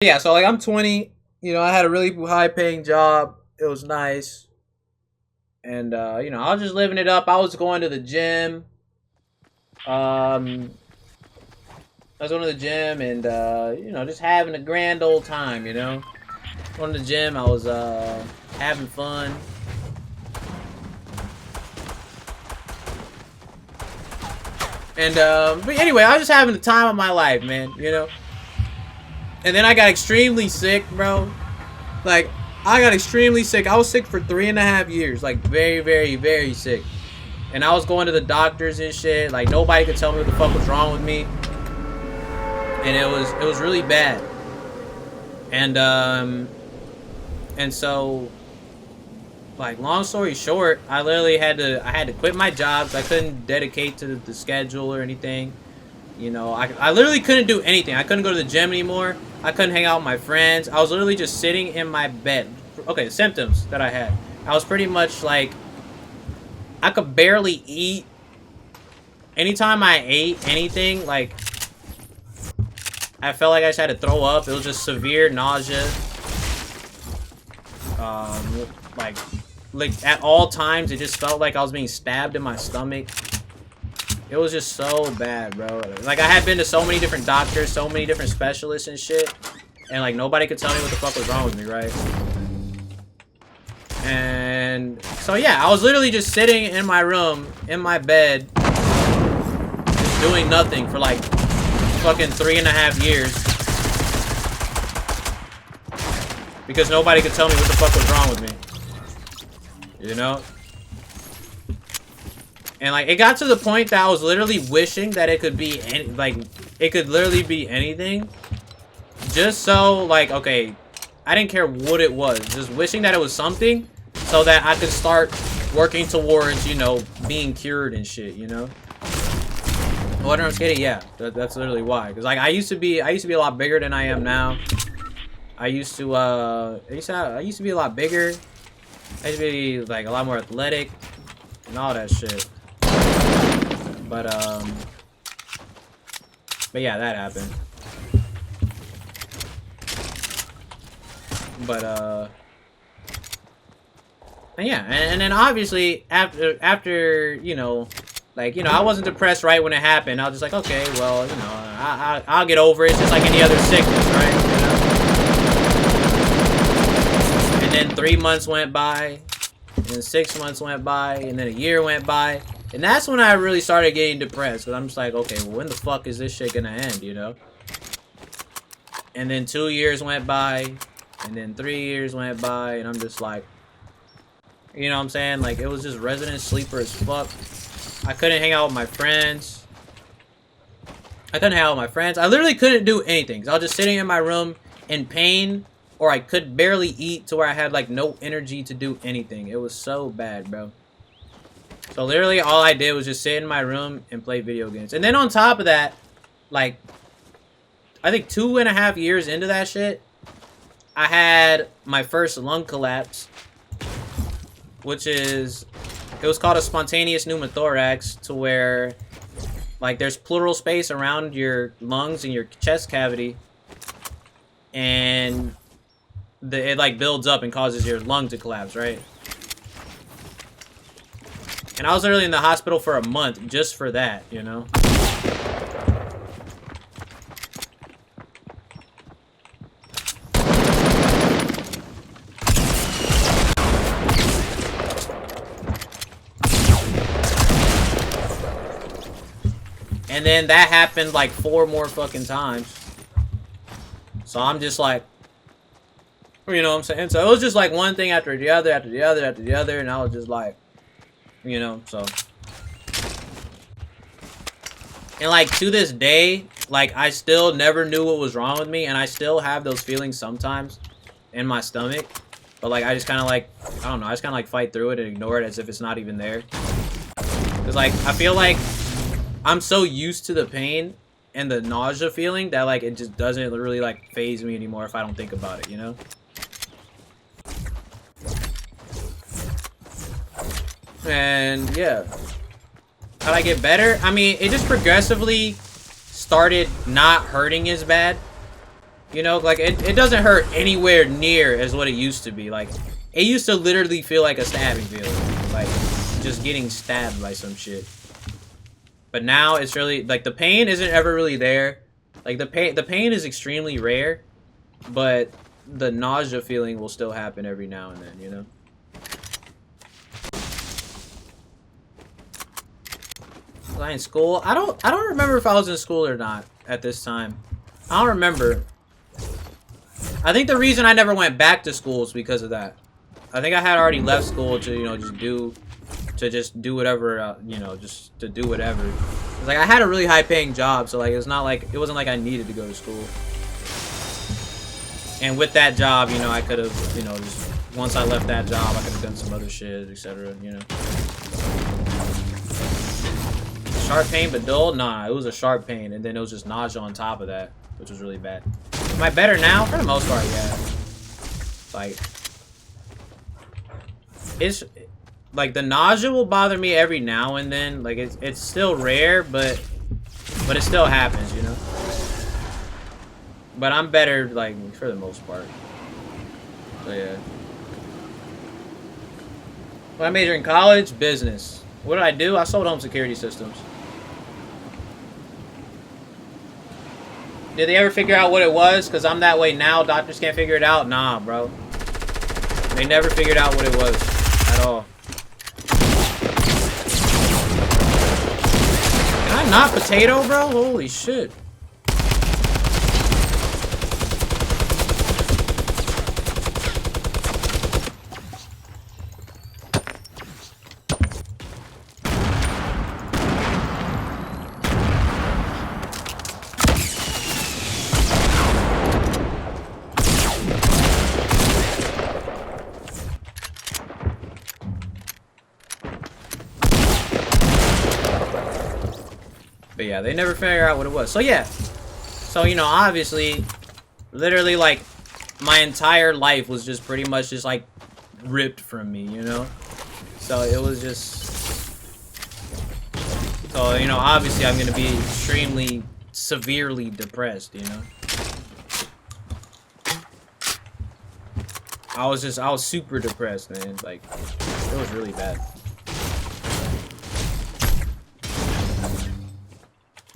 Yeah, so like I'm 20. You know, I had a really high paying job. It was nice, and you know, I was just living it up. I was going to the gym. Um, I was going to the gym and you know, just having a grand old time. You know, going to the gym. I was having fun. And but anyway, I was just having the time of my life, man. You know, and then I got extremely sick, bro. Like, I got extremely sick. I was sick for 3.5 years. Like, very, very, very sick. And I was going to the doctors and shit. Like, nobody could tell me what the fuck was wrong with me. And it was really bad. And so, like, long story short, I literally had to quit my jobs. I couldn't dedicate to the schedule or anything. You know, I literally couldn't do anything. I couldn't go to the gym anymore. I couldn't hang out with my friends. I was literally just sitting in my bed. Okay, the symptoms that I had. I was pretty much like, I could barely eat. Anytime I ate anything, like, I felt like I just had to throw up. It was just severe nausea. Like, at all times, it just felt like I was being stabbed in my stomach. It was just so bad, bro. Like, I had been to so many different doctors, so many different specialists and shit. And, like, nobody could tell me what the fuck was wrong with me, right? And so, yeah, I was literally just sitting in my room, in my bed, just doing nothing for, like, fucking 3.5 years. Because nobody could tell me what the fuck was wrong with me. You know? And, like, it got to the point that I was literally wishing that it could be, it could literally be anything. Just so, like, okay, I didn't care what it was. Just wishing that it was something so that I could start working towards, you know, being cured and shit, you know? What I'm kidding? Yeah, that's literally why. Because, like, I used to be a lot bigger than I am now. I used to be a lot bigger. I used to be, like, a lot more athletic and all that shit. But yeah, that happened. But and yeah, and then obviously after you know, like, you know, I wasn't depressed right when it happened. I was just like, okay, well, you know, I'll get over it. It's just like any other sickness, right? You know? And then 3 months went by, and then 6 months went by, and then a year went by. And that's when I really started getting depressed. Because I'm just like, okay, well, when the fuck is this shit gonna end, you know? And then 2 years went by. And then 3 years went by. And I'm just like, you know what I'm saying? Like, it was just resident sleeper as fuck. I couldn't hang out with my friends. I literally couldn't do anything. Because I was just sitting in my room in pain. Or I could barely eat to where I had, like, no energy to do anything. It was so bad, bro. So literally all I did was just sit in my room and play video games. And then on top of that, like, I think 2.5 years into that shit, I had my first lung collapse. Which is, it was called a spontaneous pneumothorax, to where, like, there's pleural space around your lungs and your chest cavity. And it, like, builds up and causes your lung to collapse, right? And I was literally in the hospital for a month just for that, you know? And then that happened like 4 more fucking times. So I'm just like, you know what I'm saying? So it was just like one thing after the other, after the other, after the other, and I was just like, you know, so. And, like, to this day, like, I still never knew what was wrong with me, and I still have those feelings sometimes in my stomach. But, like, I just kind of, like, I don't know, I just kind of, like, fight through it and ignore it as if it's not even there. Because, like, I feel like I'm so used to the pain and the nausea feeling that, like, it just doesn't really, like, faze me anymore if I don't think about it, you know? And yeah, how'd I get better? I mean, it just progressively started not hurting as bad. You know, like, it doesn't hurt anywhere near as what it used to be. Like, it used to literally feel like a stabbing feeling. Like, just getting stabbed by some shit. But now it's really, like, the pain isn't ever really there. Like, the pain is extremely rare. But the nausea feeling will still happen every now and then, you know? Was I in school? I don't remember if I was in school or not at this time. I don't remember. I think the reason I never went back to school is because of that. I think I had already left school to, you know, just do whatever, you know, just to do whatever. It's like I had a really high paying job, so like it's not like it wasn't like I needed to go to school. And with that job, you know, I could have, you know, just once I left that job, I could have done some other shit, etc. You know. Sharp pain but dull? Nah, it was a sharp pain, and then it was just nausea on top of that, which was really bad. Am I better now? For the most part, yeah. Like, it's like the nausea will bother me every now and then. Like it's still rare, but it still happens, you know. But I'm better, like, for the most part. So yeah. What I majored in college? Business. What did I do? I sold home security systems. Did they ever figure out what it was? Because I'm that way now. Doctors can't figure it out? Nah, bro. They never figured out what it was. At all. Can I not potato, bro? Holy shit. But yeah, they never figure out what it was. So yeah. So, you know, obviously, literally, like, my entire life was just pretty much just, like, ripped from me, you know? So it was just... So, you know, obviously I'm gonna be extremely, severely depressed, you know? I was super depressed, man. Like, it was really bad.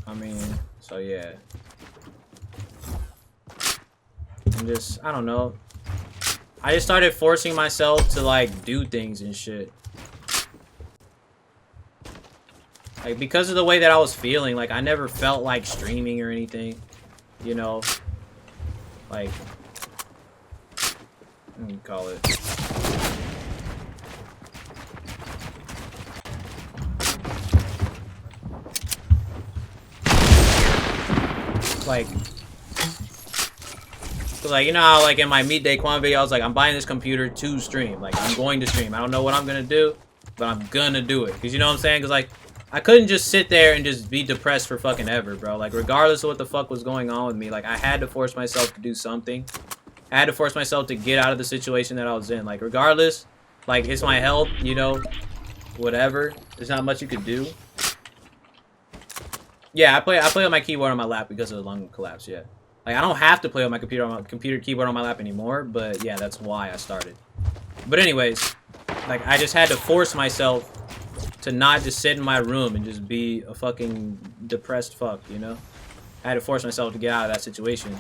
I mean, so yeah. I don't know. I just started forcing myself to, like, do things and shit. Like, because of the way that I was feeling, like, I never felt like streaming or anything. You know? Like, what do you call it? Like, you know how, like, in my Meet Daequan video, I was like, I'm buying this computer to stream. Like, I'm going to stream. I don't know what I'm gonna do, but I'm gonna do it. Because, you know what I'm saying? Because, like, I couldn't just sit there and just be depressed for fucking ever, bro. Like, regardless of what the fuck was going on with me, like, I had to force myself to do something. I had to force myself to get out of the situation that I was in. Like, regardless, like, it's my health, you know, whatever. There's not much you could do. Yeah, I play with my keyboard on my lap because of the lung collapse, yeah. Like, I don't have to play with my computer keyboard on my lap anymore, but yeah, that's why I started. But anyways, like, I just had to force myself to not just sit in my room and just be a fucking depressed fuck, you know? I had to force myself to get out of that situation.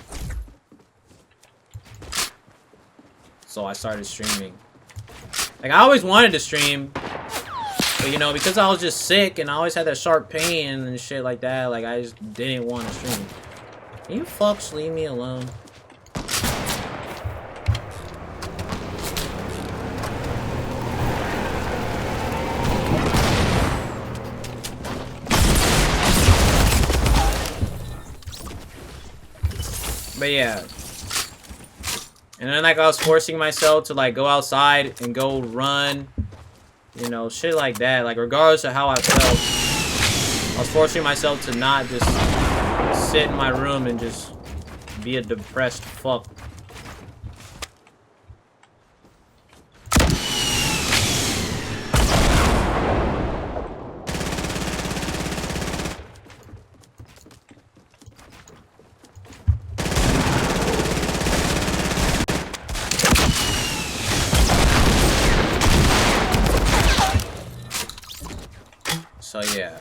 So I started streaming. Like, I always wanted to stream, but, you know, because I was just sick and I always had that sharp pain and shit like that, like, I just didn't want to stream. Can you fucks leave me alone? But yeah. And then, like, I was forcing myself to, like, go outside and go run. You know, shit like that. Like, regardless of how I felt, I was forcing myself to not just sit in my room and just be a depressed fuck. So yeah.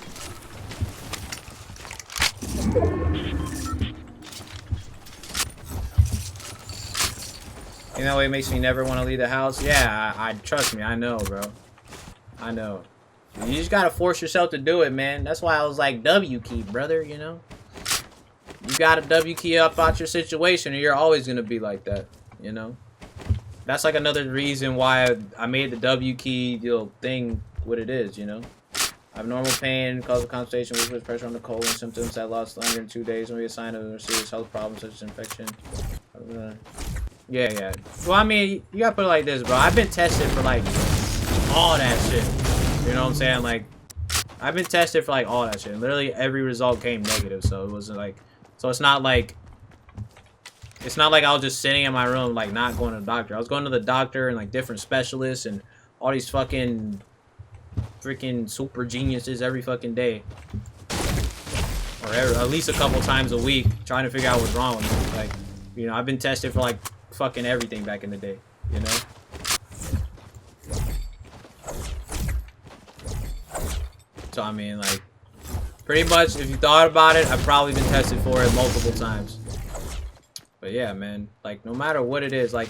You know, it makes me never want to leave the house. Yeah, I trust me, I know, bro. I know. You just gotta force yourself to do it, man. That's why I was like, W key, brother, you know? You gotta W key up out your situation, or you're always gonna be like that, you know? That's like another reason why I made the W key, you know, thing what it is, you know? I have normal pain, cause of constipation, with pressure on the colon, symptoms that last longer than 2 days, may be a sign of a serious health problem such as infection. Yeah. Well, I mean, you gotta put it like this, bro. I've been tested for, like, all that shit. You know what I'm saying? Like, I've been tested for, like, all that shit. Literally every result came negative, so it wasn't, like... So it's not like... It's not like I was just sitting in my room, like, not going to the doctor. I was going to the doctor and, like, different specialists and all these fucking... freaking super geniuses every fucking day. Or at least a couple times a week, trying to figure out what's wrong with me. Like, you know, I've been tested for, like, fucking everything back in the day, you know? So, I mean, like, pretty much, if you thought about it, I've probably been tested for it multiple times. But yeah, man, like, no matter what it is, like,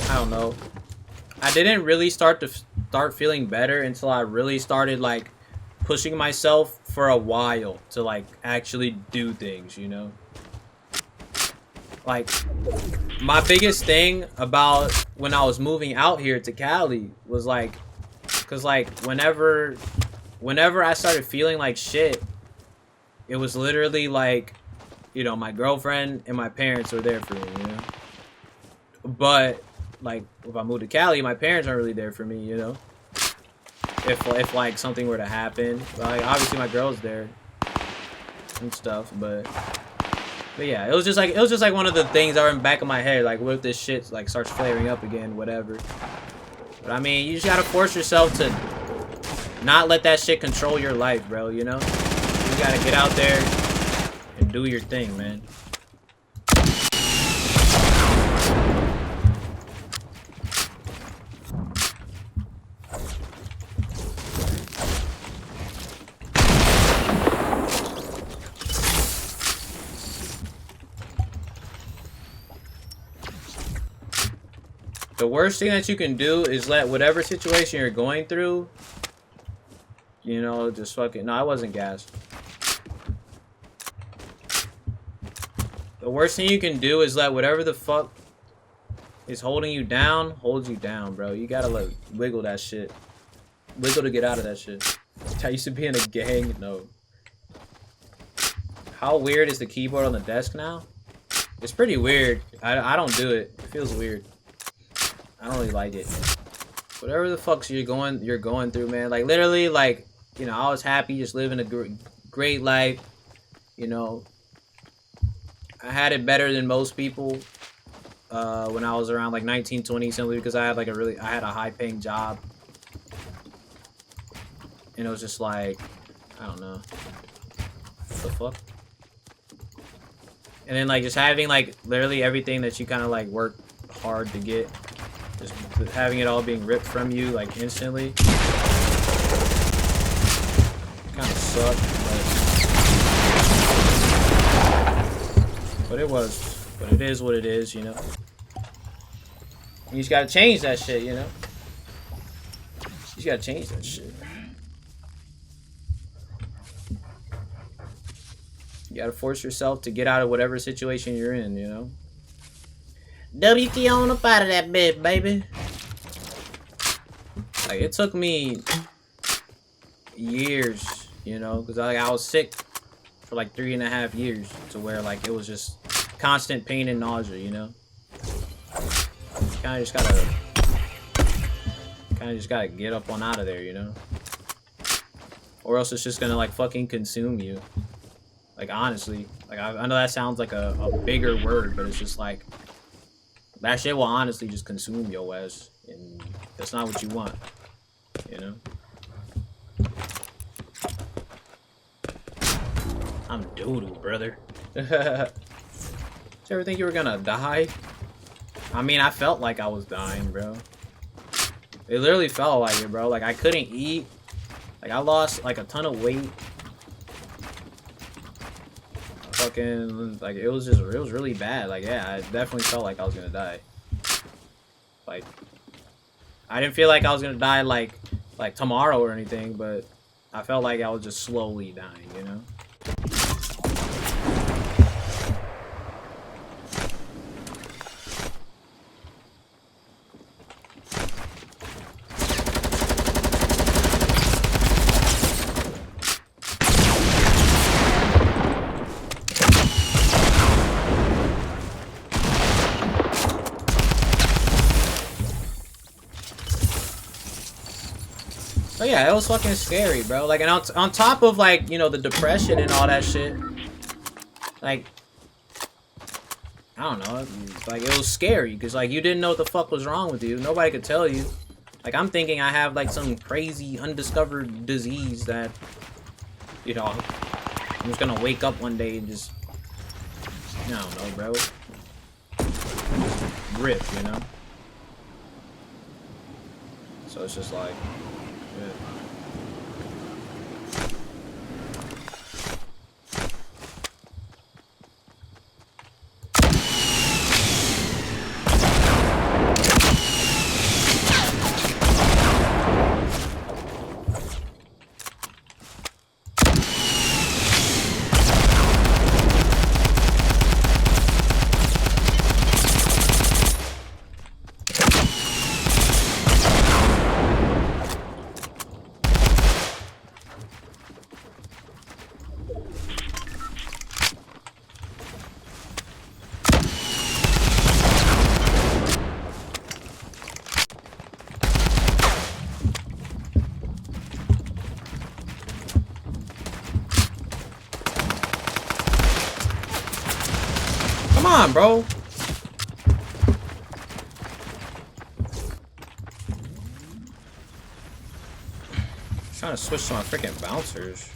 I don't know. I didn't really start feeling better until I really started, like, pushing myself for a while to, like, actually do things, you know? Like, my biggest thing about when I was moving out here to Cali was, like, because, like, whenever I started feeling like shit, it was literally, like, you know, my girlfriend and my parents were there for me, you know? But, like, if I moved to Cali, my parents aren't really there for me, you know? If like, something were to happen. Like, obviously my girl's there and stuff, but yeah, it was just like one of the things that were in the back of my head, like, what if this shit, like, starts flaring up again, whatever. But, I mean, you just gotta force yourself to not let that shit control your life, bro, you know? You gotta get out there and do your thing, man. The worst thing that you can do is let whatever situation you're going through, you know, just fucking... No, I wasn't gassed. The worst thing you can do is let whatever the fuck is holding you down, holds you down, bro. You gotta wiggle that shit. Wiggle to get out of that shit. I used to be in a gang. No. How weird is the keyboard on the desk now? It's pretty weird. I don't do it. It feels weird. I don't really like it. Whatever the fuck you're going through, man. Like, literally, like, you know, I was happy just living a great life. You know, I had it better than most people when I was around like 19, 20, simply because I had like I had a high paying job. And it was just like, I don't know. What the fuck? And then, like, just having like literally everything that you kind of like work hard to get. Just having it all being ripped from you, like, instantly. Kind of sucked, but it is what it is, you know? You just gotta change that shit, you know? You just gotta change that shit. You gotta force yourself to get out of whatever situation you're in, you know? W key on up out of that bed, baby. Like, it took me years, you know, because I was sick for like 3.5 years, to where like it was just constant pain and nausea, you know. You kind of just gotta get up on out of there, you know, or else it's just gonna like fucking consume you. Like, honestly, like, I know that sounds like a bigger word, but it's just like, that shit will honestly just consume your ass, and that's not what you want, you know? I'm doodoo, brother. Did you ever think you were gonna die? I mean, I felt like I was dying, bro. It literally felt like it, bro. Like, I couldn't eat. Like, I lost, like, a ton of weight. Fucking, like, it was really bad. Like, yeah, I definitely felt like I was gonna die. Like, I didn't feel like I was gonna die, like tomorrow or anything, but I felt like I was just slowly dying, you know? But yeah, it was fucking scary, bro. Like, and on top of, like, you know, the depression and all that shit, like, I don't know, like, it was scary, because, like, you didn't know what the fuck was wrong with you. Nobody could tell you. Like, I'm thinking I have, like, some crazy undiscovered disease that, you know, I'm just gonna wake up one day and just, I don't know, bro. Rip, you know? So it's just like, yeah. Come on, bro. I'm trying to switch to my freaking bouncers.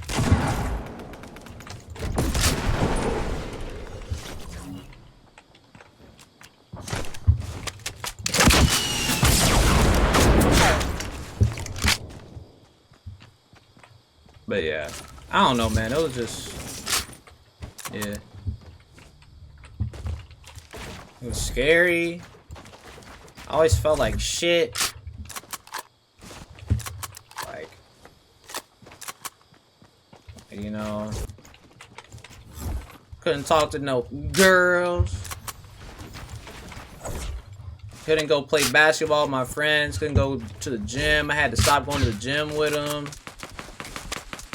But yeah, I don't know, man. It was just, yeah. It was scary. I always felt like shit. Like, you know, couldn't talk to no girls. Couldn't go play basketball with my friends. Couldn't go to the gym. I had to stop going to the gym with them.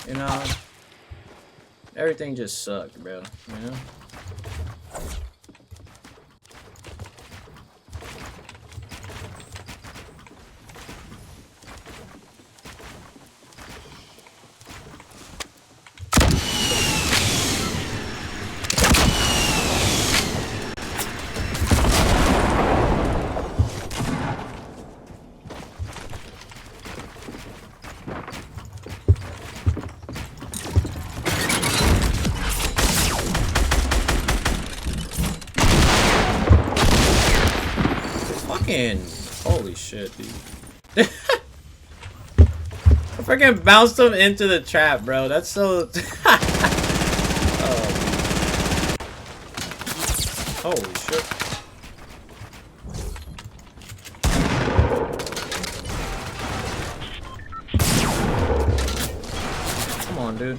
You know, everything just sucked, bro. You know? Holy shit, dude. I freaking bounced him into the trap, bro. That's so... Oh. Holy shit. Come on, dude.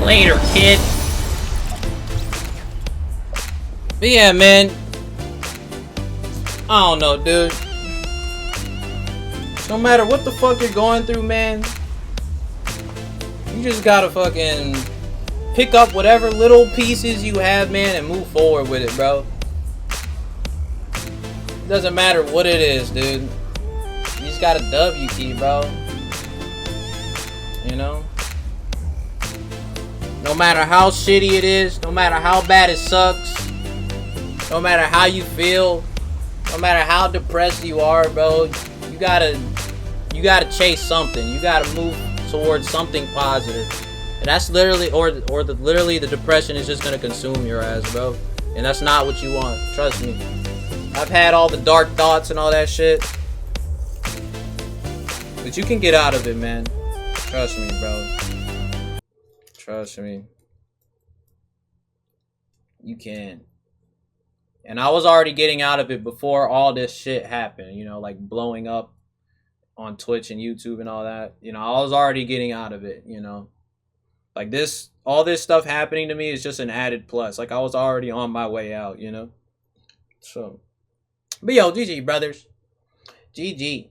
Later, kid. But yeah, man. I don't know, dude. No matter what the fuck you're going through, man, you just gotta fucking pick up whatever little pieces you have, man, and move forward with it, bro. It doesn't matter what it is, dude. You just got a W key, bro. You know? No matter how shitty it is, no matter how bad it sucks, no matter how you feel, no matter how depressed you are, bro, you gotta chase something. You gotta move towards something positive. And that's literally, literally the depression is just gonna consume your ass, bro. And that's not what you want. Trust me. I've had all the dark thoughts and all that shit. But you can get out of it, man. Trust me, bro. Trust me. You can. And I was already getting out of it before all this shit happened, you know, like blowing up on Twitch and YouTube and all that. You know, I was already getting out of it, you know. Like this, all this stuff happening to me is just an added plus. Like I was already on my way out, you know. So, but yo, GG, brothers. GG.